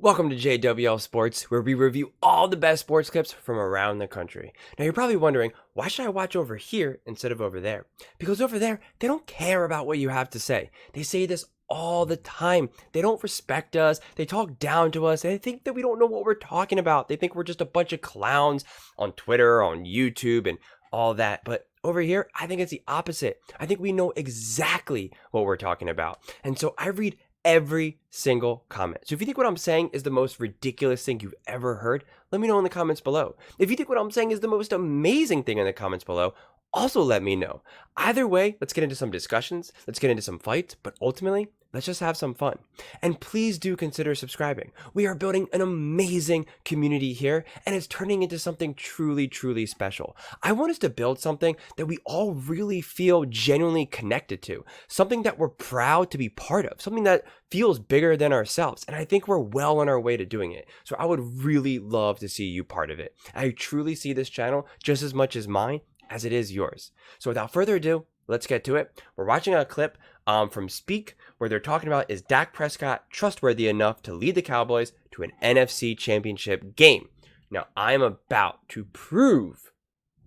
Welcome to JWL Sports, where we review all the best sports clips from around the country. Now, you're probably wondering, why should I watch over here instead of over there? Because over there, they don't care about what you have to say. They say this all the time. They don't respect us. They talk down to us. And they think that we don't know what we're talking about. They think we're just a bunch of clowns on Twitter, on YouTube, and all that. But over here, I think it's the opposite. I think we know exactly what we're talking about. And so I read every single comment. So if you think what I'm saying is the most ridiculous thing you've ever heard, let me know in the comments below. If you think what I'm saying is the most amazing thing in the comments below, also let me know. Either way, let's get into some discussions, let's get into some fights, but ultimately, let's just have some fun. And please do consider subscribing. We are building an amazing community here, and it's turning into something truly, truly special. I want us to build something that we all really feel genuinely connected to, something that we're proud to be part of, something that feels bigger than ourselves. And I think we're well on our way to doing it. So I would really love to see you part of it. I truly see this channel just as much as mine as it is yours. So without further ado, let's get to it. We're watching a clip from Speak, where they're talking about, is Dak Prescott trustworthy enough to lead the Cowboys to an NFC championship game? Now, I'm about to prove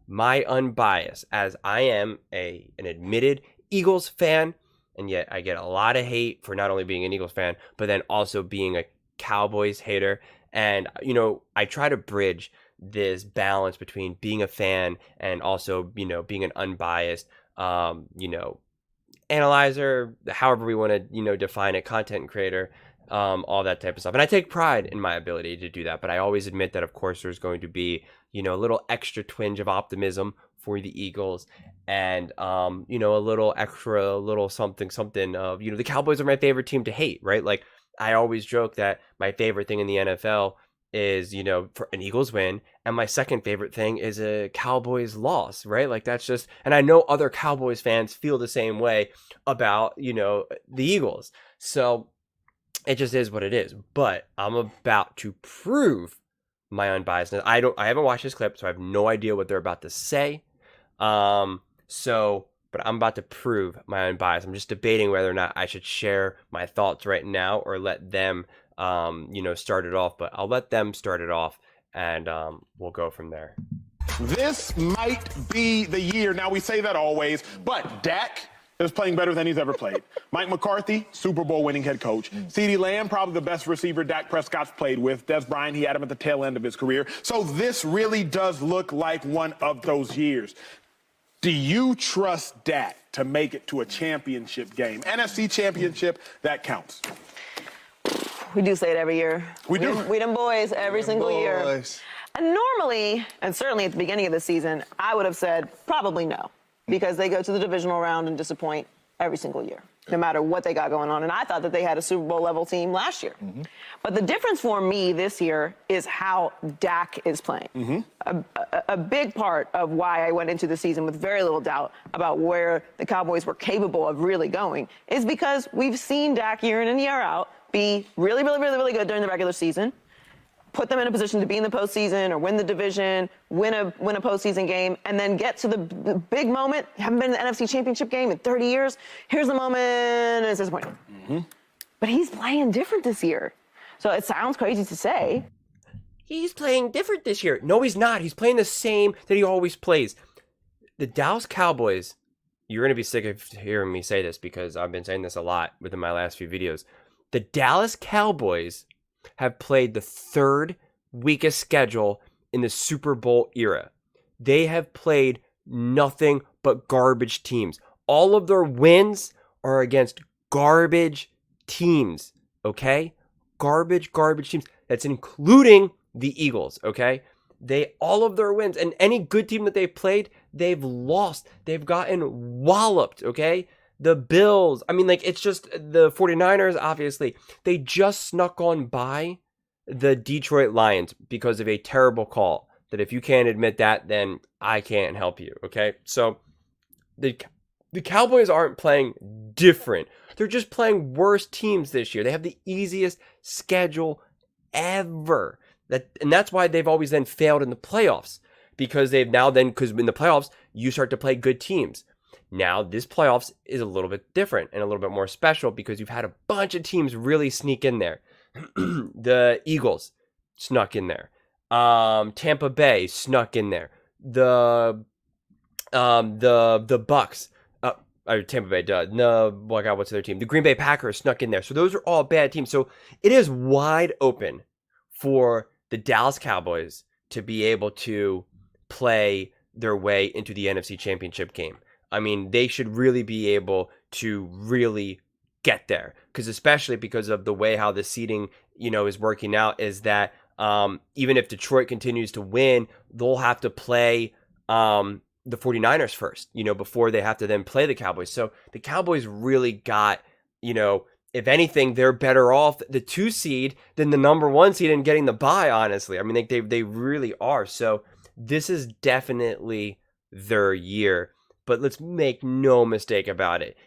my unbias, as I am an admitted Eagles fan, and yet I get a lot of hate for not only being an Eagles fan, but then also being a Cowboys hater. And, you know, I try to bridge this balance between being a fan and also, you know, being an unbiased, analyzer, however we want to, define it, content creator, all that type of stuff. And I take pride in my ability to do that, but I always admit that, of course, there's going to be, a little extra twinge of optimism for the Eagles, and a little extra, little something of, the Cowboys are my favorite team to hate, right? Like, I always joke that my favorite thing in the NFL is, for an Eagles win, and my second favorite thing is a Cowboys loss, right? Like, that's just, and I know other Cowboys fans feel the same way about, the Eagles. So it just is what it is. But I'm about to prove my unbiasedness. I haven't watched this clip, so I have no idea what they're about to say. But I'm about to prove my unbiased. I'm just debating whether or not I should share my thoughts right now or let them start it off, but I'll let them start it off, and we'll go from there. This might be the year. Now, we say that always, but Dak is playing better than he's ever played. Mike McCarthy, Super Bowl winning head coach. CeeDee Lamb, probably the best receiver Dak Prescott's played with. Des Bryant, he had him at the tail end of his career. So this really does look like one of those years. Do you trust Dak to make it to a championship game? NFC championship, that counts. We do say it every year. We do. We them boys every single year. And normally, and certainly at the beginning of the season, I would have said probably no, because they go to the divisional round and disappoint every single year, no matter what they got going on. And I thought that they had a Super Bowl level team last year. But the difference for me this year is how Dak is playing. A big part of why I went into the season with very little doubt about where the Cowboys were capable of really going is because we've seen Dak year in and year out be really, really, really, really good during the regular season, put them in a position to be in the postseason or win the division, win a postseason game, and then get to the big moment. Haven't been in the NFC Championship game in 30 years. Here's the moment, and it's disappointing. But he's playing different this year. So it sounds crazy to say. He's playing different this year. No, he's not. He's playing the same that he always plays. The Dallas Cowboys, you're going to be sick of hearing me say this because I've been saying this a lot within my last few videos. The Dallas Cowboys have played the third weakest schedule in the Super Bowl era. They have played nothing but garbage teams. All of their wins are against garbage teams, okay? Garbage teams. That's including the Eagles, okay? All of their wins, and any good team that they've played, they've lost. They've gotten walloped, okay? The Bills, it's just the 49ers, obviously. They just snuck on by the Detroit Lions because of a terrible call. That if you can't admit that, then I can't help you, okay? So the Cowboys aren't playing different. They're just playing worse teams this year. They have the easiest schedule ever. And that's why they've always then failed in the playoffs. Because in the playoffs, you start to play good teams. Now, this playoffs is a little bit different and a little bit more special because you've had a bunch of teams really sneak in there. The Eagles snuck in there. Tampa Bay snuck in there. The Bucks. Tampa Bay does. No, God, what's their team? The Green Bay Packers snuck in there. So those are all bad teams. So it is wide open for the Dallas Cowboys to be able to play their way into the NFC Championship game. I mean, they should really be able to really get there, especially because of the way how the seeding, is working out, is that even if Detroit continues to win, they'll have to play the 49ers first, before they have to then play the Cowboys. So the Cowboys really got, if anything, they're better off the 2 seed than the number 1 seed and getting the bye, honestly. I mean, they really are. So this is definitely their year. But let's make no mistake about it.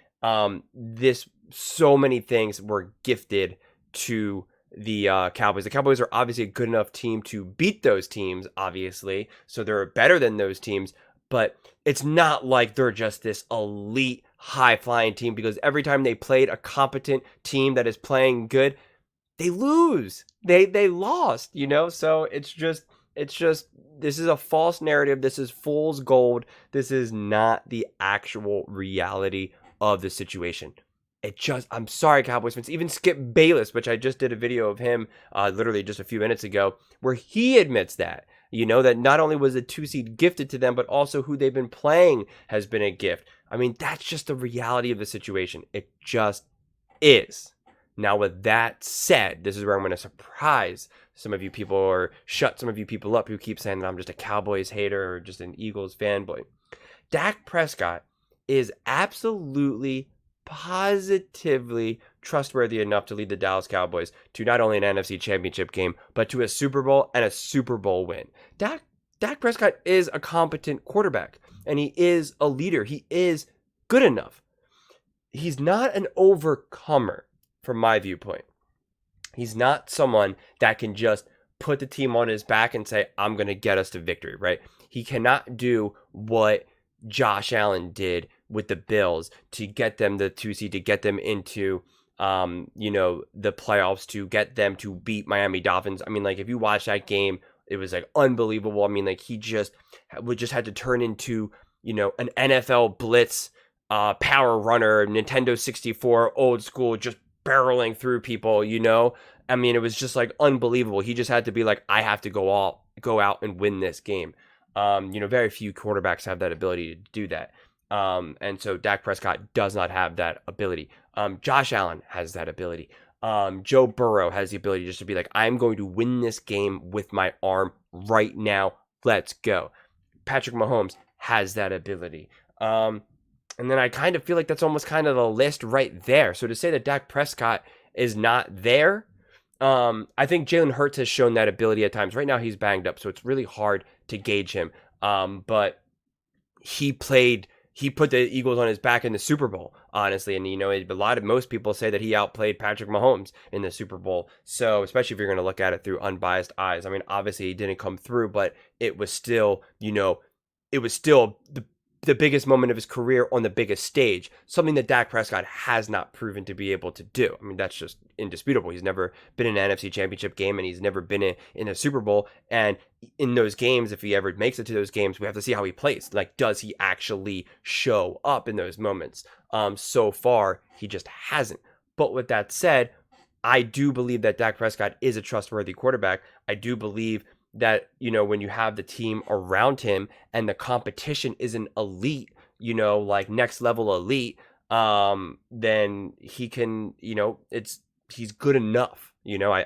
So many things were gifted to the Cowboys. The Cowboys are obviously a good enough team to beat those teams, obviously. So they're better than those teams. But it's not like they're just this elite, high-flying team, because every time they played a competent team that is playing good, they lose. They lost, So it's just this is a false narrative. This is fool's gold. This is not the actual reality of the situation. I'm sorry, Cowboys fans. Even Skip Bayless, which I just did a video of him literally just a few minutes ago, where he admits that, that not only was the 2 seed gifted to them, but also who they've been playing has been a gift. I mean, that's just the reality of the situation. It just is. Now, with that said, this is where I'm going to surprise some of you people, or shut some of you people up who keep saying that I'm just a Cowboys hater or just an Eagles fanboy. Dak Prescott is absolutely, positively trustworthy enough to lead the Dallas Cowboys to not only an NFC Championship game, but to a Super Bowl and a Super Bowl win. Dak Prescott is a competent quarterback, and he is a leader. He is good enough. He's not an overcomer, from my viewpoint. He's not someone that can just put the team on his back and say, I'm going to get us to victory, right? He cannot do what Josh Allen did with the Bills to get them the 2 seed, to get them into, the playoffs, to get them to beat Miami Dolphins. I mean, like, if you watch that game, it was like unbelievable. I mean, like, he just had to turn into, an NFL blitz, power runner, Nintendo 64, old school, just barreling through people, I mean, it was just like unbelievable. He just had to be like, I have to go out and win this game. Very few quarterbacks have that ability to do that. And so Dak Prescott does not have that ability. Josh Allen has that ability. Joe Burrow has the ability just to be like, I'm going to win this game with my arm right now. Let's go. Patrick Mahomes has that ability. And then I kind of feel like that's almost kind of the list right there. So to say that Dak Prescott is not there, I think Jalen Hurts has shown that ability at times. Right now he's banged up, so it's really hard to gauge him. But he put the Eagles on his back in the Super Bowl, honestly. And, most people say that he outplayed Patrick Mahomes in the Super Bowl. So especially if you're going to look at it through unbiased eyes. I mean, obviously he didn't come through, but it was still, the biggest moment of his career on the biggest stage, something that Dak Prescott has not proven to be able to do. I mean, that's just indisputable. He's never been in an NFC Championship game, and he's never been in a Super Bowl. And in those games, if he ever makes it to those games, we have to see how he plays. Like, does he actually show up in those moments? So far, he just hasn't. But with that said, I do believe that Dak Prescott is a trustworthy quarterback. I do believe that, when you have the team around him and the competition is an elite, like next level elite, then he can, he's good enough,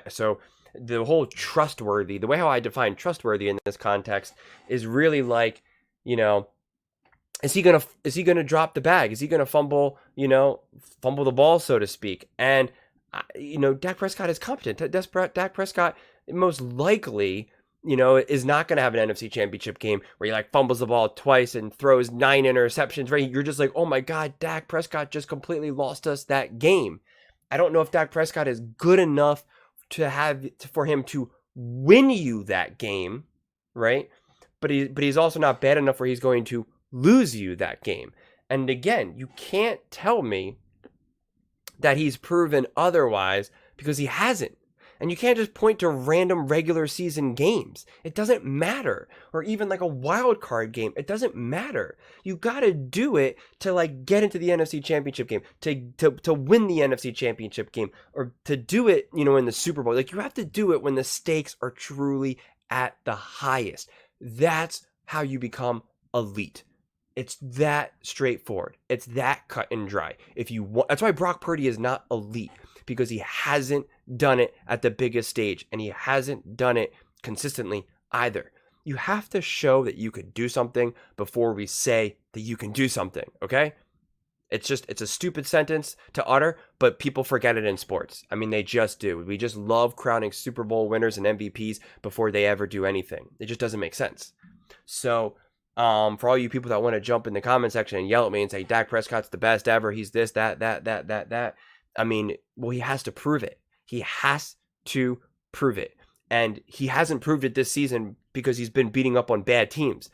so the whole trustworthy, the way how I define trustworthy in this context is really like, is he gonna drop the bag? Is he gonna fumble the ball, so to speak? And Dak Prescott is competent. Dak Prescott most likely, is not going to have an NFC Championship game where he fumbles the ball twice and throws 9 interceptions, right? You're just like, oh my God, Dak Prescott just completely lost us that game. I don't know if Dak Prescott is good enough for him to win you that game, right? But he's also not bad enough where he's going to lose you that game. And again, you can't tell me that he's proven otherwise, because he hasn't. And you can't just point to random regular season games. It doesn't matter. Or even like a wild card game. It doesn't matter. You got to do it to like get into the NFC Championship game, to win the NFC Championship game, or to do it, you know, in the Super Bowl. Like, you have to do it when the stakes are truly at the highest. That's how you become elite. It's that straightforward. It's that cut and dry. If you want, that's why Brock Purdy is not elite, because he hasn't done it at the biggest stage, and he hasn't done it consistently either. You have to show that you could do something before we say that you can do something, okay? It's a stupid sentence to utter, but people forget it in sports. I mean, they just do. We just love crowning Super Bowl winners and MVPs before they ever do anything. It just doesn't make sense. So, for all you people that want to jump in the comment section and yell at me and say Dak Prescott's the best ever, he's this, that. I mean, well, he has to prove it. He has to prove it. And he hasn't proved it this season because he's been beating up on bad teams.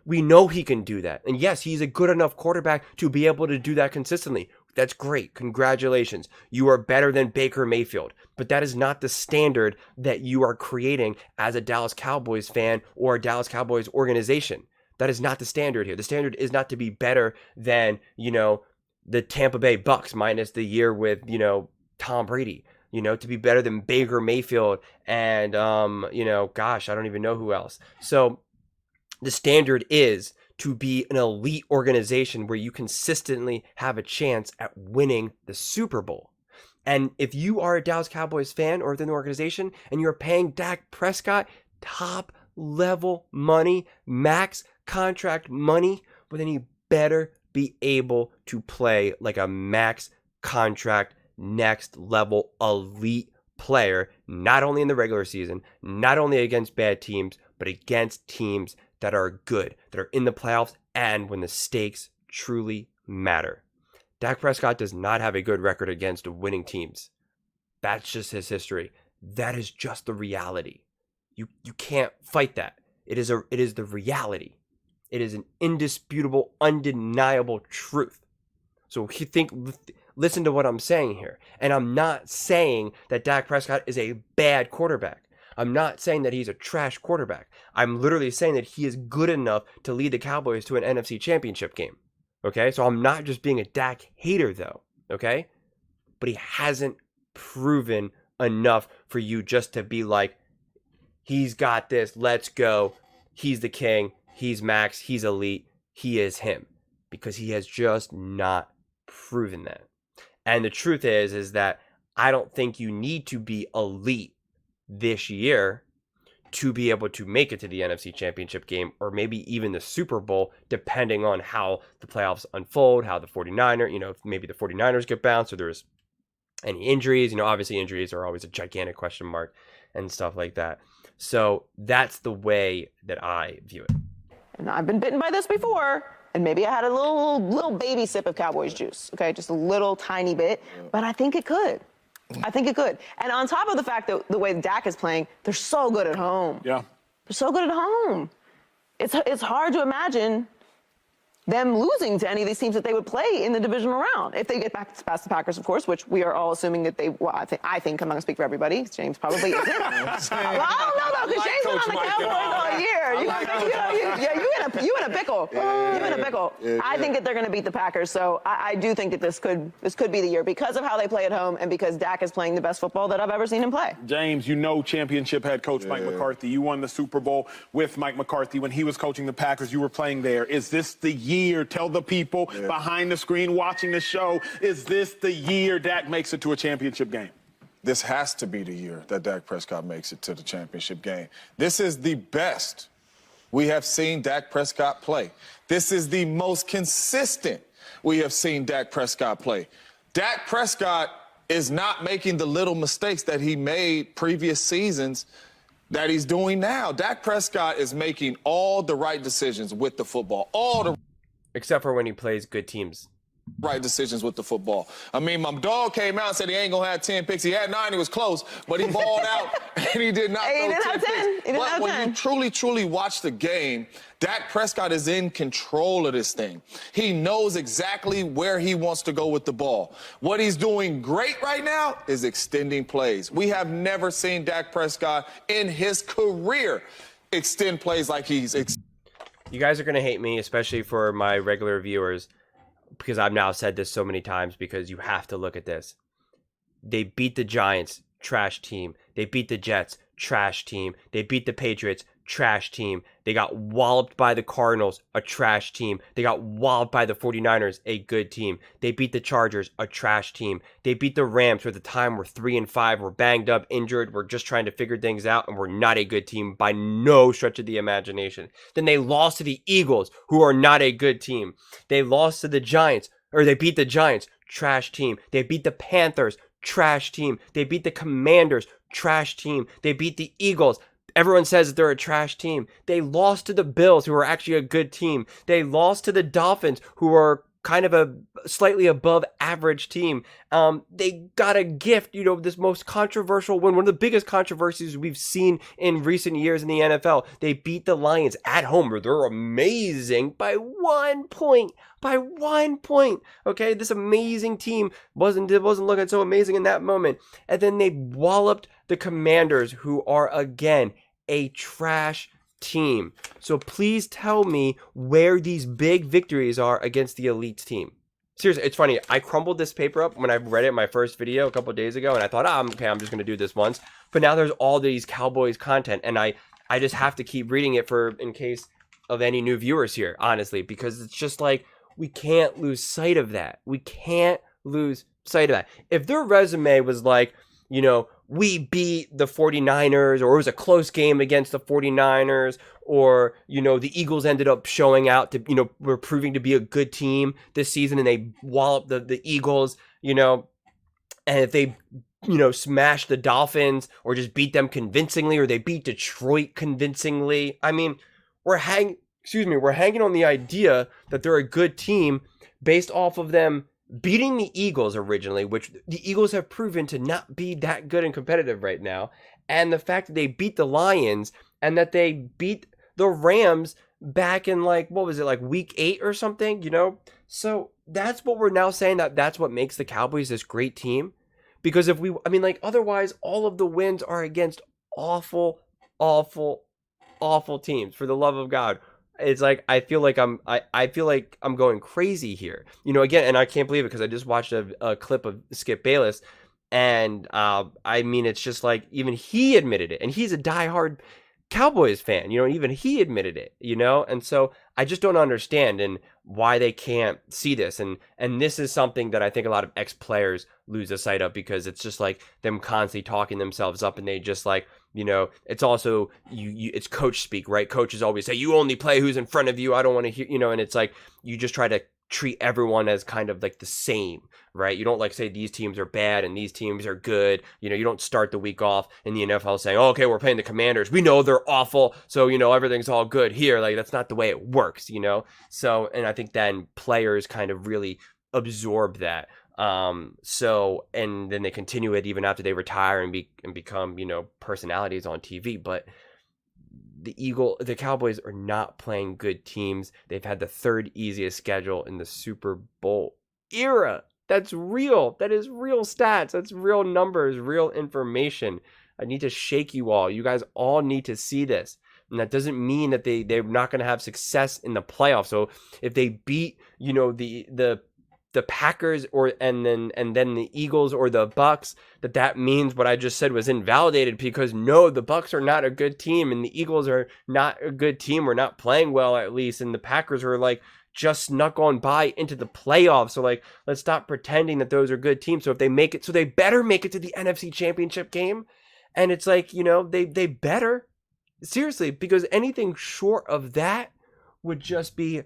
We know he can do that. And yes, he's a good enough quarterback to be able to do that consistently. That's great. Congratulations. You are better than Baker Mayfield. But that is not the standard that you are creating as a Dallas Cowboys fan or a Dallas Cowboys organization. That is not the standard here. The standard is not to be better than, you know, the Tampa Bay Bucks minus the year with, you know, Tom Brady. You know, to be better than Baker Mayfield and, you know, gosh, I don't even know who else. So the standard is to be an elite organization where you consistently have a chance at winning the Super Bowl. And if you are a Dallas Cowboys fan or within the organization and you're paying Dak Prescott top level money, max contract money, well, then you better be able to play like a max contract next level elite player, not only in the regular season, not only against bad teams, but against teams that are good, that are in the playoffs, and when the stakes truly matter. Dak Prescott does not have a good record against winning teams. That's just his history. That is just the reality. You can't fight that. It is the reality. It is an indisputable, undeniable truth. So listen to what I'm saying here. And I'm not saying that Dak Prescott is a bad quarterback. I'm not saying that he's a trash quarterback. I'm literally saying that he is good enough to lead the Cowboys to an NFC Championship game. Okay? So I'm not just being a Dak hater, though. Okay? But he hasn't proven enough for you just to be like, he's got this, let's go. He's the king. He's Max. He's elite. He is him. Because he has just not proven that. And the truth is that I don't think you need to be elite this year to be able to make it to the NFC Championship game or maybe even the Super Bowl, depending on how the playoffs unfold, how the 49ers, you know, if maybe the 49ers get bounced or there's any injuries. You know, obviously injuries are always a gigantic question mark and stuff like that. So that's the way that I view it. And I've been bitten by this before. And maybe I had a little baby sip of Cowboys juice, okay? Just a little tiny bit. But I think it could. I think it could. And on top of the fact that the way Dak is playing, they're so good at home. Yeah. They're so good at home. It's hard to imagine them losing to any of these teams that they would play in the divisional round. If they get back past the Packers, of course, which we are all assuming that they, well, I think I'm not going to speak for everybody. James probably isn't. Well, no, because James been on the Cowboys all year. You in a pickle. You in a pickle. I think that they're going to beat the Packers, so I do think that this could be the year because of how they play at home and because Dak is playing the best football that I've ever seen him play. James, you know championship head coach Mike McCarthy. You won the Super Bowl with Mike McCarthy when he was coaching the Packers. You were playing there. Is this the year? Tell the people behind the screen watching the show, is this the year Dak makes it to a championship game? This has to be the year that Dak Prescott makes it to the championship game. This is the best we have seen Dak Prescott play. This is the most consistent we have seen Dak Prescott play. Dak Prescott is not making the little mistakes that he made previous seasons that he's doing now. Dak Prescott is making all the right decisions with the football, all the Except for when he plays good teams. right decisions with the football. I mean, my dog came out and said he ain't gonna have 10 picks. He had 9, he was close, but he balled out and he did not He throw didn't 10 have picks. 10. He didn't But have when 10. you truly watch the game, Dak Prescott is in control of this thing. He knows exactly where he wants to go with the ball. What he's doing great right now is extending plays. We have never seen Dak Prescott in his career extend plays like he's You guys are going to hate me, especially for my regular viewers, because I've now said this so many times, because you have to look at this. They beat the Giants, trash team. They beat the Jets, trash team. They beat the Patriots, trash team. They got walloped by the Cardinals, a trash team. They got walloped by the 49ers, a good team. They beat the Chargers, a trash team. They beat the Rams, who at the time were 3-5, were banged up, injured, were just trying to figure things out, and were not a good team by no stretch of the imagination. Then they lost to the Eagles, who are not a good team. They lost to the Giants, or they beat the Giants, trash team. They beat the Panthers, trash team. They beat the Commanders, trash team. They beat the Eagles. Everyone says that they're a trash team. They lost to the Bills, who are actually a good team. They lost to the Dolphins, who are kind of a slightly above average team. They got a gift, this most controversial win, one of the biggest controversies we've seen in recent years in the NFL. They beat the Lions at home, where they're amazing by 1 point. By 1 point. Okay, this amazing team wasn't looking so amazing in that moment. And then they walloped the Commanders, who are again a trash team. So please tell me where these big victories are against the elite team. Seriously, it's funny. I crumbled this paper up when I read it in my first video a couple days ago, and I thought, okay, I'm just going to do this once. But now there's all these Cowboys content, and I just have to keep reading it in case of any new viewers here, honestly, because it's just like, we can't lose sight of that. We can't lose sight of that. If their resume was like, we beat the 49ers, or it was a close game against the 49ers, or, the Eagles ended up showing out to, were proving to be a good team this season, and they walloped the Eagles, and if they, smashed the Dolphins, or just beat them convincingly, or they beat Detroit convincingly. I mean, we're hanging on the idea that they're a good team based off of them beating the Eagles originally, which the Eagles have proven to not be that good and competitive right now, and the fact that they beat the Lions and that they beat the Rams back in week 8 or something, So that's what we're now saying, that's what makes the Cowboys this great team. Because otherwise all of the wins are against awful, awful, awful teams, for the love of God. It's like I feel like I'm going crazy here, again, and I can't believe it, because I just watched a clip of Skip Bayless, and it's just like, even he admitted it, and he's a diehard Cowboys fan, even he admitted it, and so I just don't understand and why they can't see this, and this is something that I think a lot of ex-players lose the sight of, because it's just like them constantly talking themselves up, and they just like, it's also it's coach speak, right? Coaches always say, you only play who's in front of you. I don't want to hear, and it's like, you just try to treat everyone as kind of like the same, right? You don't say these teams are bad and these teams are good. You don't start the week off in the NFL saying, oh, okay, we're playing the Commanders. We know they're awful, so, everything's all good here. Like, that's not the way it works, So, and I think then players kind of really absorb that. And then they continue it even after they retire and become, personalities on TV. But the Cowboys are not playing good teams. They've had the 3rd easiest schedule in the Super Bowl era. That's real. That is real stats. That's real numbers, real information. I need to shake you all. You guys all need to see this. And that doesn't mean that they're not going to have success in the playoffs. So if they beat, the Packers and then the Eagles or the Bucks, that means what I just said was invalidated, because no, the Bucks are not a good team, and the Eagles are not a good team. We're not playing well, at least, and the Packers are just snuck on by into the playoffs. So let's stop pretending that those are good teams. So if they make it, so they better make it to the NFC Championship game. And it's like, they better, seriously, because anything short of that would just be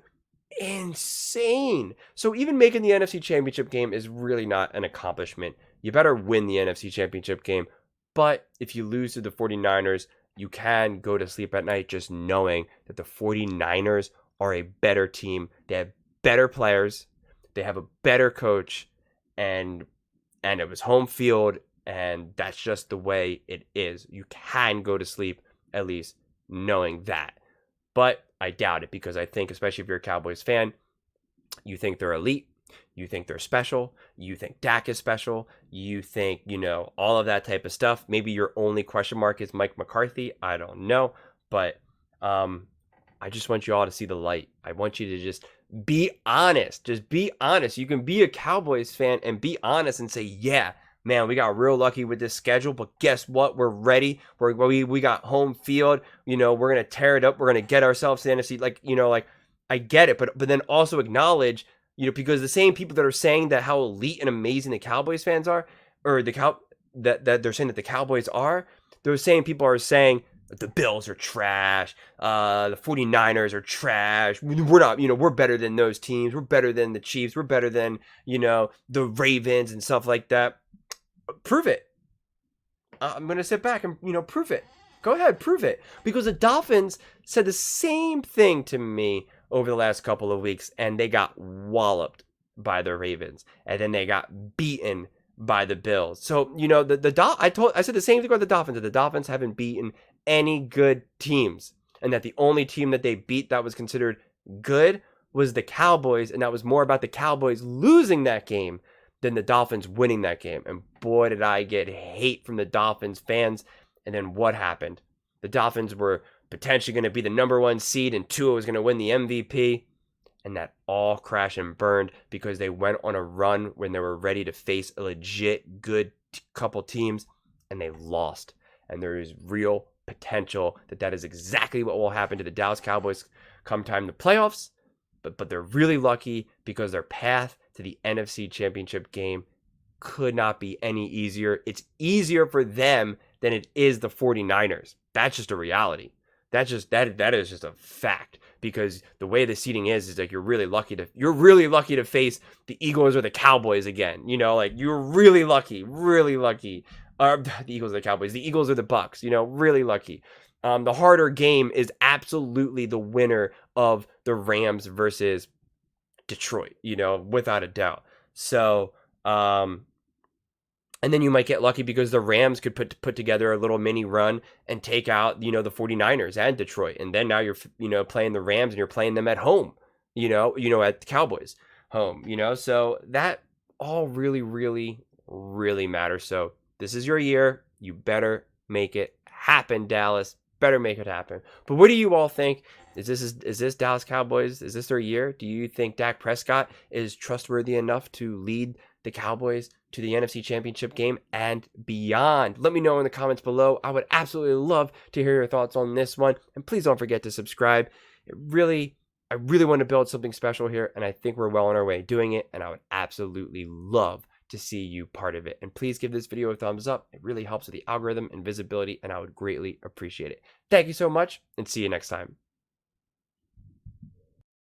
insane. So even making the NFC Championship game is really not an accomplishment. You better win the NFC Championship game. But if you lose to the 49ers, you can go to sleep at night just knowing that the 49ers are a better team. They have better players. They have a better coach, and it was home field, and that's just the way it is. You can go to sleep at least knowing that. But I doubt it, because I think, especially if you're a Cowboys fan, you think they're elite, you think they're special, you think Dak is special, you think, all of that type of stuff. Maybe your only question mark is Mike McCarthy. I don't know. But I just want you all to see the light. I want you to just be honest. Just be honest. You can be a Cowboys fan and be honest and say, yeah, man, we got real lucky with this schedule, but guess what? We're ready. We got home field. We're going to tear it up. We're going to get ourselves to the NFC. I get it, but then also acknowledge, because the same people that are saying that how elite and amazing the Cowboys fans are, or that they're saying that the Cowboys are, those same people are saying the Bills are trash, the 49ers are trash. We're not, we're better than those teams. We're better than the Chiefs. We're better than, the Ravens and stuff like that. Prove it. I'm going to sit back and, prove it. Go ahead, prove it. Because the Dolphins said the same thing to me over the last couple of weeks, and they got walloped by the Ravens, and then they got beaten by the Bills. So, I said the same thing about the Dolphins, that the Dolphins haven't beaten any good teams, and that the only team that they beat that was considered good was the Cowboys, and that was more about the Cowboys losing that game than the Dolphins winning that game. And boy, did I get hate from the Dolphins fans. And then what happened? The Dolphins were potentially going to be the #1 seed, and Tua was going to win the MVP. And that all crashed and burned because they went on a run when they were ready to face a legit good couple teams, and they lost. And there is real potential that is exactly what will happen to the Dallas Cowboys come time the playoffs. But they're really lucky because their path to the NFC Championship game could not be any easier. It's easier for them than it is the 49ers. That's just a reality. That is just a fact, because the way the seeding is like you're really lucky to face the Eagles or the Cowboys again. You're really lucky. The Eagles or the Cowboys, the Eagles or the Bucks, really lucky. The harder game is absolutely the winner of the Rams versus Detroit, without a doubt. So, and then you might get lucky because the Rams could put together a little mini run and take out, the 49ers and Detroit. And then now you're, playing the Rams and you're playing them at home, at the Cowboys home, so that all really, really, really matters. So this is your year. You better make it happen, Dallas. Better make it happen. But what do you all think? Is this Dallas Cowboys? Is this their year? Do you think Dak Prescott is trustworthy enough to lead the Cowboys to the NFC Championship game and beyond? Let me know in the comments below. I would absolutely love to hear your thoughts on this one. And please don't forget to subscribe. I really want to build something special here, and I think we're well on our way doing it, and I would absolutely love to see you part of it. And please give this video a thumbs up. It really helps with the algorithm and visibility, and I would greatly appreciate it. Thank you so much, and see you next time.